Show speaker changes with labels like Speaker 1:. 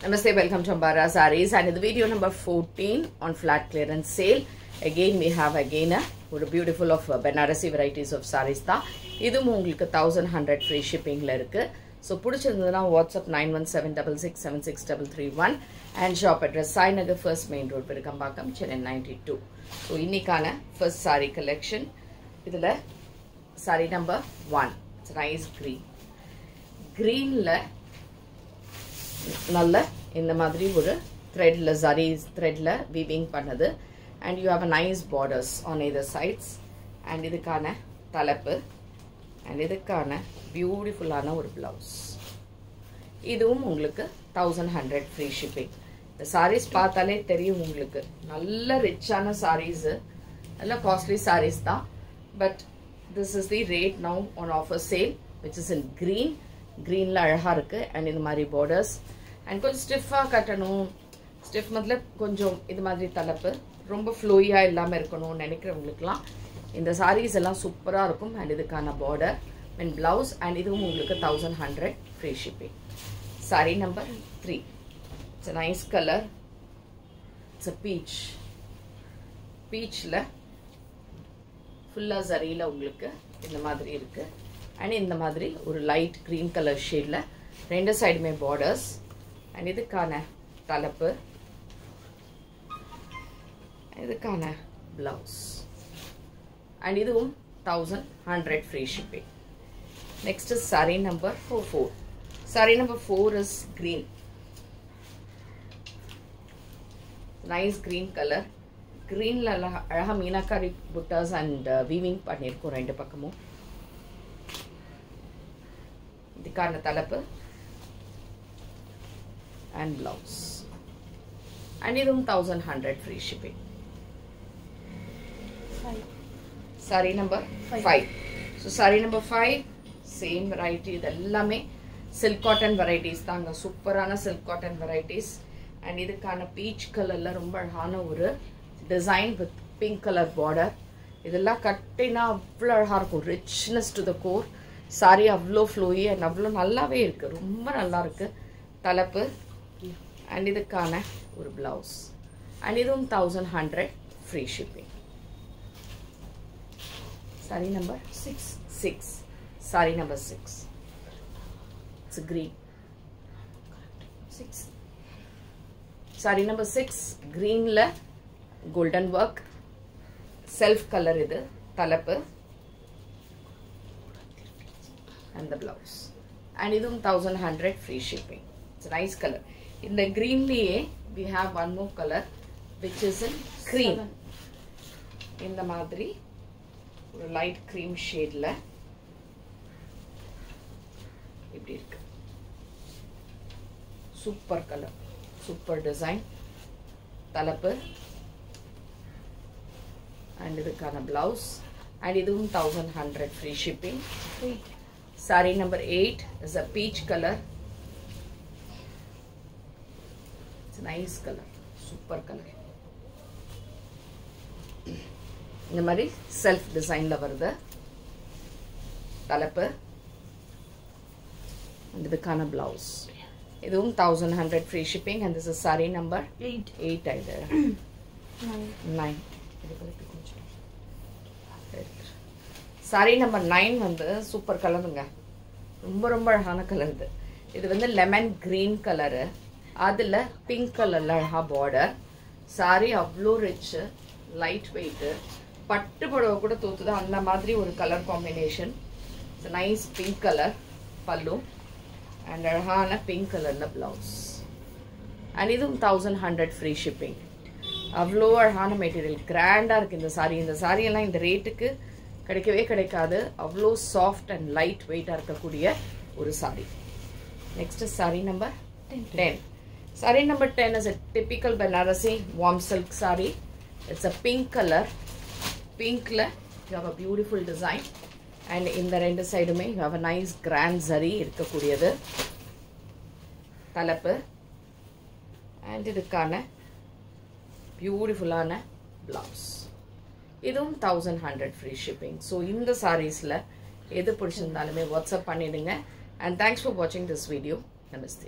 Speaker 1: Namaste, welcome to Ambara Sarees, and in the video number 14 on flat clearance sale. Again we have a beautiful of Banarasi varieties of sarees da. Idum ungalku 1100 free shipping la irukku. So pudichirundhana WhatsApp 9176667331 and shop address Sainagar First Main Road Perukambakam Chennai 92. So innikana first saree collection. Idhula saree number 1. It's nice green. Green la நல்ல இந்த மாதிரி ஒரு threadல sarees threadல weaving பண்ணது and you have a nice borders on either sides and இதுக்கான தலைப்பு and இதுக்கான beautiful ஆன ஒரு blouse. இதுவும் உங்களுக்கு 1100 free shipping. இந்த sarees பார்த்தாலே தெரியும் உங்களுக்கு நல்ல rich ஆன sarees நல்ல costly sarees தான், but this is the rate now on offer sale which is in green. Greenல அழகா இருக்கு and இந்த மாதிரி borders and கொஞ்சம் ஸ்டிஃபா கட்டணும், ஸ்டிஃப் मतलब கொஞ்சம் இது மாதிரி தலைப்பு ரொம்ப ஃப்ளோயியா இல்லாம இருக்கணும் நினைக்கிறவங்களுக்குலாம் இந்த sarees எல்லாம் சூப்பரா இருக்கும் and இதுக்கான border and blouse and இதுவும் உங்களுக்கு 1100 free shipping. Saree number 3. It's a nice color. It's a peach. Peachல ஃபுல்லா zariல உங்களுக்கு இந்த மாதிரி இருக்கு and இந்த மாதிரி ஒரு light green color shadeல ரெண்டு சைடுமே borders and இதுக்கான தலைப்பு இதுக்கான blouse and இதுவும் 1100 free shipping. Next is saree number 4. Saree number 4 is green. Nice green color. Green la அழகா மீனாக்காரி buttas and weaving பண்ணிருக்கோம் ரெண்டு பக்கமும். இதுக்கான தலைப்பு and blouse and இதுவும் 1100 free shipping. Saree number 5. So saree number 5 same variety. இதெல்லாமே silk cotton varieties தாங்க, சூப்பரான silk cotton varieties and இதுக்கான peach கலர்ல ரொம்ப அழகான ஒரு design with pink color border. இதெல்லாம் கட்டினா அவ்வளவு அழகா இருக்கும், richness to the core. saree அவ்வளோ flowy and அவ்வளோ நல்லாவே இருக்கு, ரொம்ப நல்லா இருக்கு தலைப்பு and இதுக்கான ஒரு blouse and இதுவும் 1100 free shipping. Saree number 6. Saree number 6. It's a green. 6. Saree number 6 green la golden work self color இது தலைப்பு and the blouse and இதுவும் 1100 free shipping. It's a nice color. In the green liye we have one more color which is in cream. In the madri ஒரு light cream shade la இப்படி இருக்கு, super color, super design தலைப்பு and இதுக்கான blouse and இதுவும் 1100 free shipping. Saree number 8 is a peach color. It's a nice color, super color. இந்த மாதிரி self design ல வருது தலைப்பு and இதுக்கான blouse. இதுவும் 1100 free shipping and this is saree number 8 ஆயிடு 9. saree number 9 வந்து சூப்பர் கலருங்க, ரொம்ப ரொம்ப அழகான கலர் இது. இது வந்து லெமன் கிரீன் கலரு, அதுல பிங்க் கலர்ல அழகா பார்டர். saree அவ்வளோ ரிச், லைட் வெயிட், பட்டு புடவை கூட தூத்துது அந்த மாதிரி ஒரு colour combination. Nice pink colour பல்லு அண்ட் அழகான பிங்க் கலர்ல பிளவுஸ் அண்ட் இதுவும் 1100 ஃப்ரீ ஷிப்பிங். அவ்வளோ அழகான மெட்டீரியல், கிராண்டா இருக்கு இந்த saree. இந்த saree எல்லாம் இந்த ரேட்டுக்கு கிடைக்கவே கிடைக்காது, அவ்வளோ சாஃப்ட் அண்ட் லைட் வெயிட்டா இருக்கக்கூடிய ஒரு saree. Next is saree number 10. Saree number 10 is a typical Banarasi warm silk saree. It's a pink color. Pink la you have a beautiful design and in the ரெண்டு சைடுமே you have a nice grand zari இருக்கக்கூடியது தலைப்பு and இதுக்கான beautiful ஆன blouse. இதுவும் 1100 free shipping. So இந்த sareesல எது பிடிச்சிருந்தாலுமே WhatsApp பண்ணிடுங்க and thanks for watching this video. Namaste.